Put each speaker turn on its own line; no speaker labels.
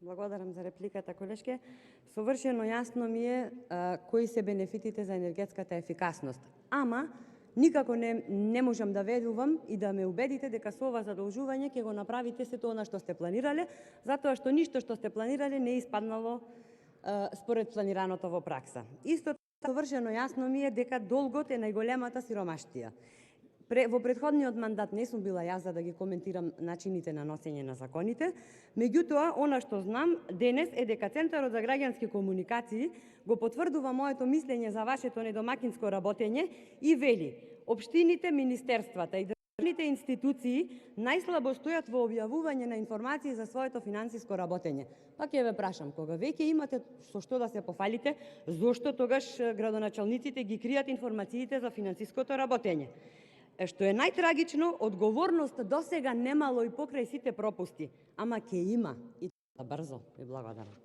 Благодарам за репликата, колешке. Совршено јасно ми е кои се бенефитите за енергетската ефикасност. Ама, никако не можам да верувам и да ме убедите дека со ова задолжување ќе го направите сето она што сте планирале, затоа што ништо што сте планирале не испаднало според планираното во пракса. Исто совршено јасно ми е дека долгот е најголемата сиромаштија. Во претходниот мандат не сум била јас за да ги коментирам начините на носење на законите, меѓутоа, она што знам денес е дека Центарот за граѓански комуникации го потврдува моето мислење за вашето недомакинско работење и вели: општините, министерствата и државните институции најслабо стојат во објавување на информации за своето финансиско работење. Па ќе ве прашам, кога веќе имате со што да се пофалите, зошто тогаш градоначалниците ги кријат информациите за финансиското работење? Што е најтрагично, одговорност досега немало и покрај сите пропусти, ама ќе има и тоа брзо. Ви благодарам.